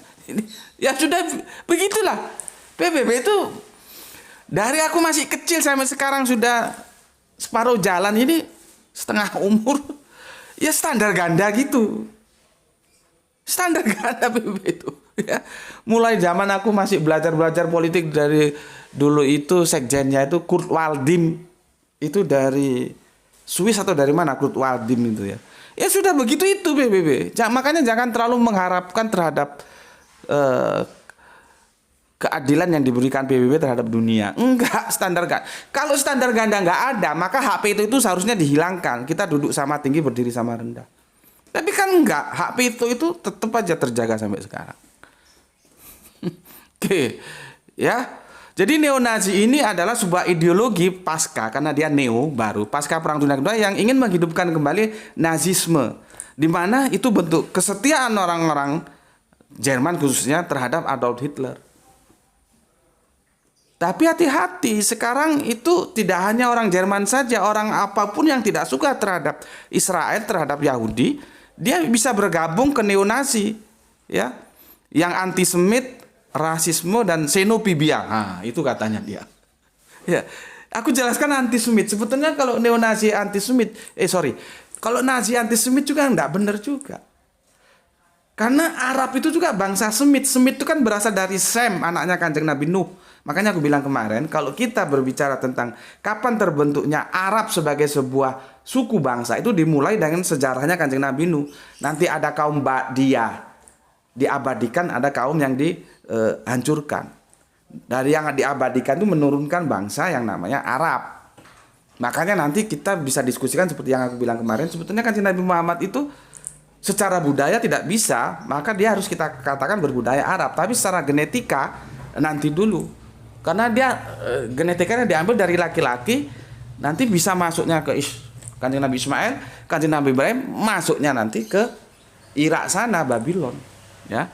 Ya sudah begitulah. PBB itu dari aku masih kecil sampai sekarang sudah separuh jalan ini, setengah umur, ya standar ganda gitu. Standar ganda PBB itu. Ya. Mulai zaman aku masih belajar politik dari dulu itu sekjennya itu Kurt Waldheim. Itu dari Swiss atau dari mana Kurt Waldheim itu ya. Ya sudah begitu itu PBB. Makanya jangan terlalu mengharapkan terhadap keadilan yang diberikan PBB terhadap dunia. Enggak, standar ganda. Kalau standar ganda enggak ada, maka HP itu seharusnya dihilangkan. Kita duduk sama tinggi, berdiri sama rendah. Tapi kan enggak, HP itu tetap aja terjaga sampai sekarang. Oke. Ya. Jadi neo-Nazi ini adalah sebuah ideologi pasca, karena dia neo baru, pasca Perang Dunia Kedua yang ingin menghidupkan kembali Nazisme. Di mana itu bentuk kesetiaan orang-orang Jerman khususnya terhadap Adolf Hitler. Tapi hati-hati, sekarang itu tidak hanya orang Jerman saja, orang apapun yang tidak suka terhadap Israel, terhadap Yahudi, dia bisa bergabung ke neo-Nazi, ya, yang antisemit, rasisme dan xenofobia. Nah, itu katanya dia. Ya, aku jelaskan antisemit. Sebetulnya kalau neo-Nazi antisemit, kalau Nazi antisemit juga enggak benar juga. Karena Arab itu juga bangsa Semit. Semit itu kan berasal dari Sem, anaknya Kanjeng Nabi Nuh. Makanya aku bilang kemarin, kalau kita berbicara tentang kapan terbentuknya Arab sebagai sebuah suku bangsa, itu dimulai dengan sejarahnya Kanjeng Nabi Nuh. Nanti ada kaum Ba'diyah, diabadikan, ada kaum yang dihancurkan. Dari yang diabadikan itu menurunkan bangsa yang namanya Arab. Makanya nanti kita bisa diskusikan seperti yang aku bilang kemarin, sebetulnya Kanjeng Nabi Muhammad itu secara budaya tidak bisa, maka dia harus kita katakan berbudaya Arab. Tapi secara genetika nanti dulu, karena dia genetikanya diambil dari laki-laki, nanti bisa masuknya ke Kanjeng Nabi Ismail, Kanjeng Nabi Ibrahim, masuknya nanti ke Irak sana, Babylon. Ya,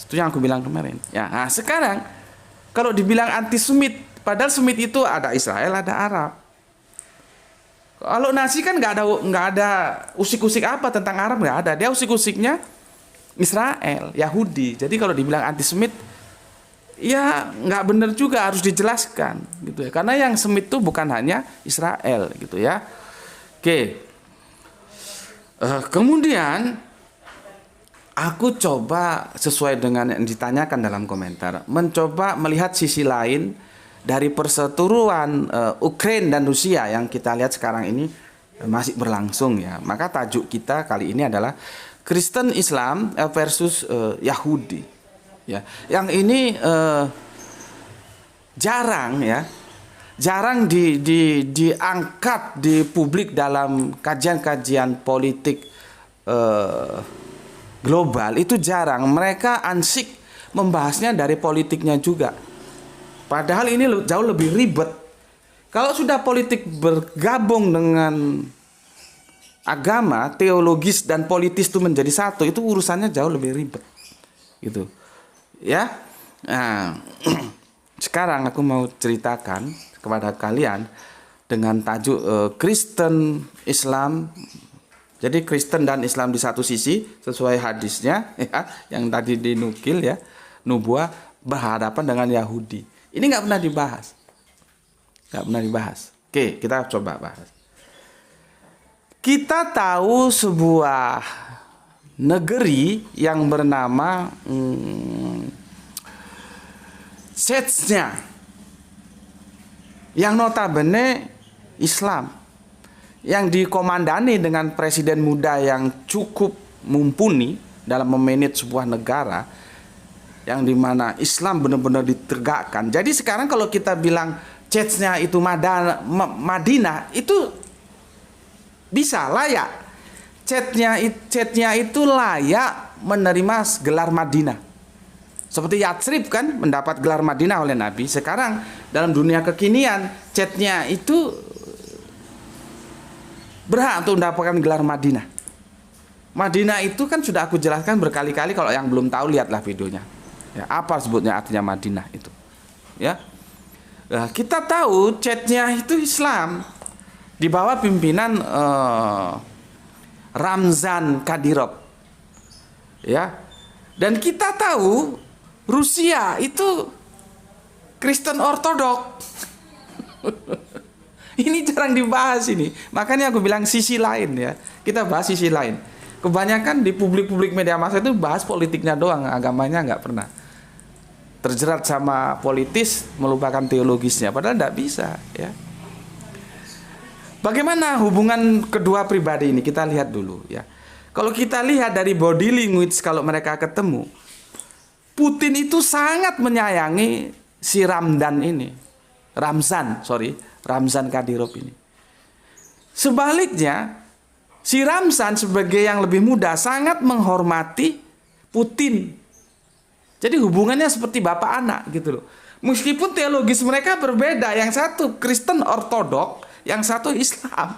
itu yang aku bilang kemarin. Ya, nah sekarang kalau dibilang anti Semit, padahal Semit itu ada Israel, ada Arab. Kalau nasi kan nggak ada usik-usik apa tentang Arab, nggak ada. Dia usik-usiknya Israel, Yahudi. Jadi kalau dibilang antisemit, ya nggak benar juga, harus dijelaskan gitu ya. Karena yang semit itu bukan hanya Israel gitu ya. Oke. Kemudian aku coba sesuai dengan yang ditanyakan dalam komentar, mencoba melihat sisi lain dari perseteruan Ukraina dan Rusia yang kita lihat sekarang ini masih berlangsung ya. Maka tajuk kita kali ini adalah Kristen Islam versus Yahudi. Ya, yang ini jarang diangkat di publik dalam kajian-kajian politik global, itu jarang. Mereka ansik membahasnya dari politiknya juga. Padahal ini jauh lebih ribet. Kalau sudah politik bergabung dengan agama, teologis dan politis itu menjadi satu, itu urusannya jauh lebih ribet. Gitu. Ya. Nah, sekarang aku mau ceritakan kepada kalian dengan tajuk Kristen Islam. Jadi Kristen dan Islam di satu sisi sesuai hadisnya ya, yang tadi dinukil ya, nubuah berhadapan dengan Yahudi. Ini nggak pernah dibahas. Oke, kita coba bahas. Kita tahu sebuah negeri yang bernama Chechnya, yang notabene Islam, yang dikomandani dengan presiden muda yang cukup mumpuni dalam memanage sebuah negara, yang dimana Islam benar-benar ditegakkan. Jadi sekarang kalau kita bilang Chechnya itu Madinah, itu bisa layak. Chechnya itu layak menerima gelar Madinah. Seperti Yatsrib kan mendapat gelar Madinah oleh Nabi. Sekarang dalam dunia kekinian, Chechnya itu berhak untuk mendapatkan gelar Madinah. Madinah itu kan sudah aku jelaskan berkali-kali, kalau yang belum tahu lihatlah videonya. Ya, apa sebutnya artinya Madinah itu? Ya, nah, kita tahu Chechnya itu Islam di bawah pimpinan Ramzan Kadyrov. Ya, dan kita tahu Rusia itu Kristen Ortodok. Ini jarang dibahas ini. Makanya aku bilang sisi lain ya. Kita bahas sisi lain. Kebanyakan di publik media massa itu bahas politiknya doang, agamanya nggak pernah. Terjerat sama politis, melupakan teologisnya, padahal tidak bisa ya. Bagaimana hubungan kedua pribadi ini? Kita lihat dulu ya. Kalau kita lihat dari body language kalau mereka ketemu, Putin itu sangat menyayangi si Ramzan Kadyrov ini. Sebaliknya, si Ramzan sebagai yang lebih muda sangat menghormati Putin. Jadi hubungannya seperti bapak anak gitu loh. Meskipun teologis mereka berbeda, yang satu Kristen Ortodok, yang satu Islam.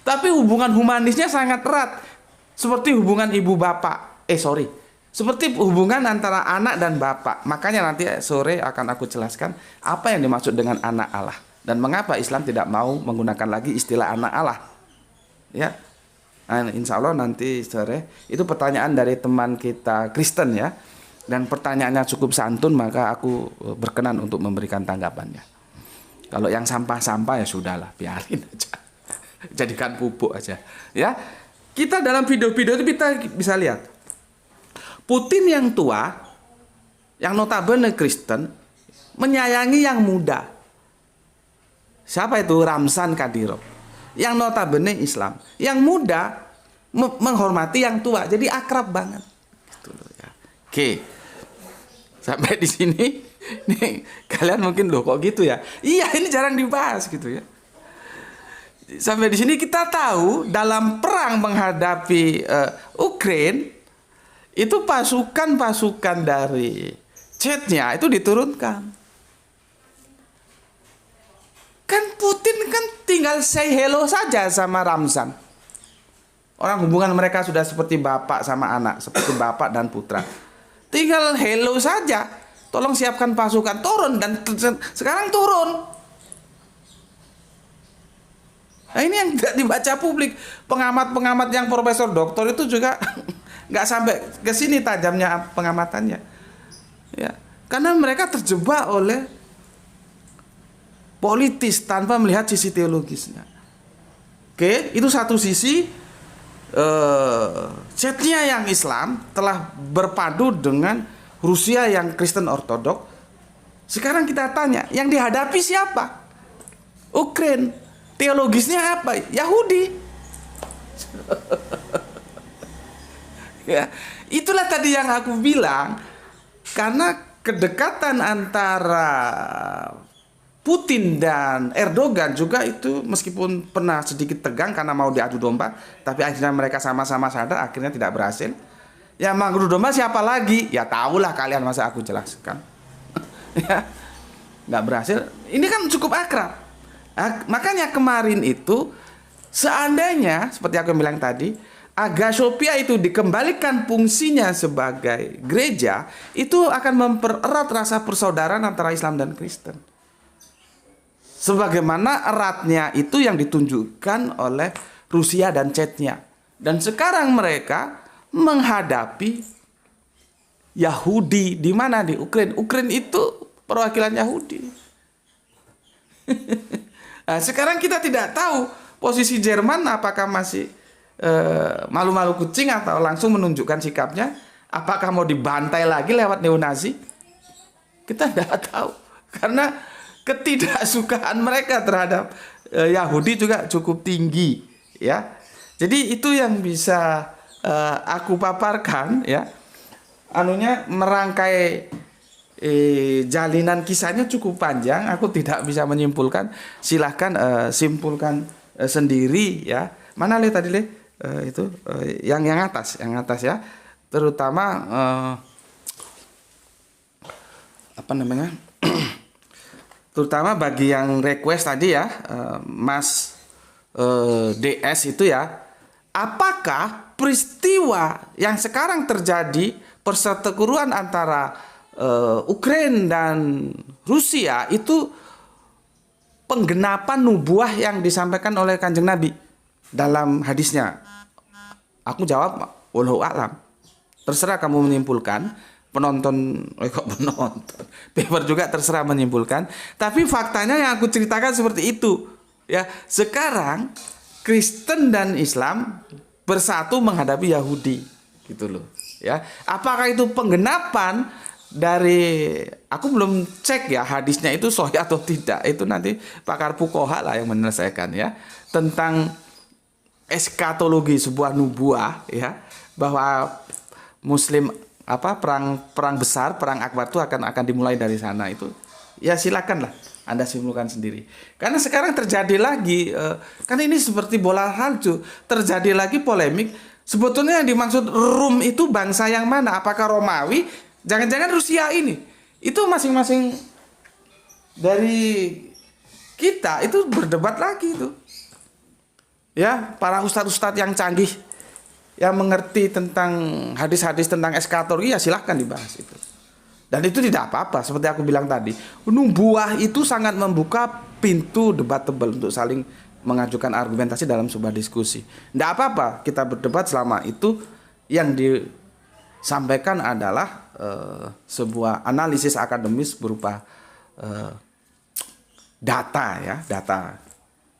Tapi hubungan humanisnya sangat erat. Seperti hubungan ibu bapak. Seperti hubungan antara anak dan bapak. Makanya nanti sore akan aku jelaskan apa yang dimaksud dengan anak Allah. Dan mengapa Islam tidak mau menggunakan lagi istilah anak Allah. Ya. Nah, insya Allah nanti sore. Itu pertanyaan dari teman kita Kristen ya. Dan pertanyaannya cukup santun, maka aku berkenan untuk memberikan tanggapannya. Kalau yang sampah-sampah ya sudahlah, biarin aja. Jadikan pupuk aja. Ya. Kita dalam video-video itu kita bisa lihat Putin yang tua, yang notabene Kristen, menyayangi yang muda. Siapa itu? Ramzan Kadyrov. Yang notabene Islam. Yang muda menghormati yang tua. Jadi akrab banget. Gitu loh ya. Oke. Sampai di sini nih kalian mungkin loh kok gitu ya. Iya, ini jarang dibahas gitu ya. Sampai di sini kita tahu dalam perang menghadapi Ukraina itu pasukan-pasukan dari Chechnya itu diturunkan. Kan Putin kan tinggal say hello saja sama Ramzan. Orang hubungan mereka sudah seperti bapak sama anak, seperti bapak dan putra. Tinggal hello saja. Tolong siapkan pasukan, turun, dan sekarang turun. Nah, ini yang tidak dibaca publik. Pengamat-pengamat yang profesor doktor itu juga nggak sampai ke sini tajamnya pengamatannya. Ya, karena mereka terjebak oleh politis tanpa melihat sisi teologisnya. Oke, itu satu sisi. Chechnya yang Islam telah berpadu dengan Rusia yang Kristen Ortodok. Sekarang kita tanya, yang dihadapi siapa? Ukraina. Teologisnya apa? Yahudi. Ya, itulah tadi yang aku bilang, karena kedekatan antara Putin dan Erdogan juga itu meskipun pernah sedikit tegang karena mau diadu domba, tapi akhirnya mereka sama-sama sadar, akhirnya tidak berhasil. Yang mengadu domba siapa lagi? Ya tahulah kalian, masa aku jelaskan. Ya, nggak berhasil. Ini kan cukup akrab. Nah, makanya kemarin itu seandainya seperti aku bilang tadi, Hagia Sophia itu dikembalikan fungsinya sebagai gereja, itu akan mempererat rasa persaudaraan antara Islam dan Kristen. Sebagaimana eratnya itu yang ditunjukkan oleh Rusia dan Chechnya. Dan sekarang mereka menghadapi Yahudi di mana? Di Ukraina. Ukraina itu perwakilan Yahudi. Nah, sekarang kita tidak tahu posisi Jerman apakah masih malu-malu kucing atau langsung menunjukkan sikapnya. Apakah mau dibantai lagi lewat neonazi? Kita tidak tahu. Karena ketidaksukaan mereka terhadap Yahudi juga cukup tinggi, ya. Jadi itu yang bisa aku paparkan, ya. Anunya merangkai jalinan kisahnya cukup panjang, aku tidak bisa menyimpulkan. Silahkan simpulkan sendiri, ya. Mana Le tadi Le? Itu yang atas ya. Terutama apa namanya? Terutama bagi yang request tadi ya, Mas DS itu ya. Apakah peristiwa yang sekarang terjadi perseteruan antara Ukraina dan Rusia itu penggenapan nubuah yang disampaikan oleh Kanjeng Nabi dalam hadisnya? Aku jawab, wallahu a'lam. Terserah kamu menyimpulkan. Penonton, paper juga terserah menyimpulkan. Tapi faktanya yang aku ceritakan seperti itu. Ya, sekarang Kristen dan Islam bersatu menghadapi Yahudi, gitu loh. Ya, apakah itu penggenapan dari, aku belum cek ya hadisnya itu sahih atau tidak, itu nanti pakar fuqaha lah yang menyelesaikan ya, tentang eskatologi sebuah nubuah ya, bahwa Muslim perang besar, perang akbar itu akan dimulai dari sana. Itu ya silakanlah Anda simpulkan sendiri. Karena sekarang terjadi lagi, karena ini seperti bola salju, terjadi lagi polemik. Sebetulnya yang dimaksud Rum itu bangsa yang mana? Apakah Romawi? Jangan-jangan Rusia ini? Itu masing-masing dari kita itu berdebat lagi itu. Ya, para ustadz-ustadz yang canggih, yang mengerti tentang hadis-hadis tentang eskatologi, ya silahkan dibahas itu. Dan itu tidak apa-apa, seperti aku bilang tadi. Nubuah itu sangat membuka pintu debatable untuk saling mengajukan argumentasi dalam sebuah diskusi. Tidak apa-apa kita berdebat selama itu yang disampaikan adalah sebuah analisis akademis berupa data.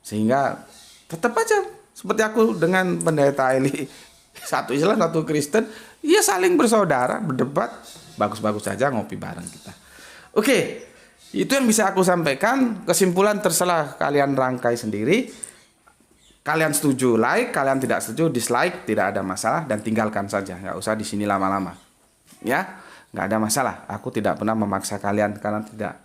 Sehingga tetap aja seperti aku dengan pendeta Eli, satu Islam, satu Kristen, Iya, saling bersaudara, berdebat, bagus-bagus saja ngopi bareng kita. Oke, itu yang bisa aku sampaikan. Kesimpulan terserah kalian rangkai sendiri. Kalian setuju like, kalian tidak setuju dislike, tidak ada masalah dan tinggalkan saja. Nggak usah di sini lama-lama. Ya, nggak ada masalah. Aku tidak pernah memaksa kalian karena tidak.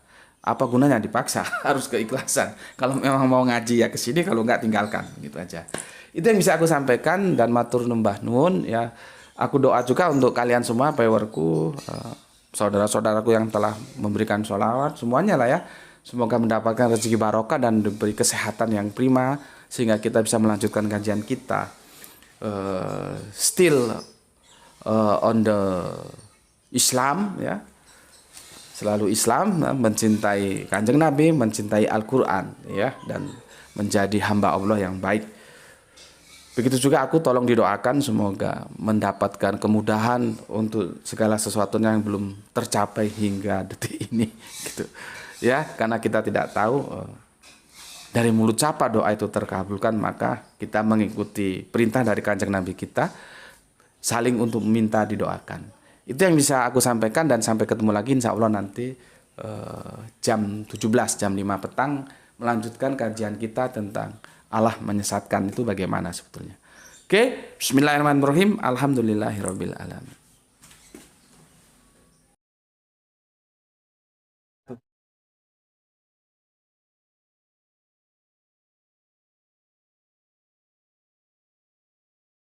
Apa gunanya dipaksa? Harus keikhlasan. Kalau memang mau ngaji ya ke sini, kalau nggak tinggalkan, gitu aja. Itu yang bisa aku sampaikan dan matur numbah nuwun ya. Aku doa juga untuk kalian semua, pewerku, saudara-saudaraku yang telah memberikan sholawat, semuanya lah ya. Semoga mendapatkan rezeki barokah dan diberi kesehatan yang prima sehingga kita bisa melanjutkan kajian kita. Still on the Islam ya. Selalu Islam, mencintai Kanjeng Nabi, mencintai Al-Quran ya, dan menjadi hamba Allah yang baik. Begitu juga aku tolong didoakan semoga mendapatkan kemudahan untuk segala sesuatunya yang belum tercapai hingga detik ini gitu. Ya, karena kita tidak tahu dari mulut siapa doa itu terkabulkan, maka kita mengikuti perintah dari Kanjeng Nabi kita, saling untuk meminta didoakan. Itu yang bisa aku sampaikan dan sampai ketemu lagi insya Allah nanti jam 17, jam 5 petang melanjutkan kajian kita tentang Allah menyesatkan itu bagaimana sebetulnya. Oke, bismillahirrahmanirrahim. Alhamdulillahirabbil alamin.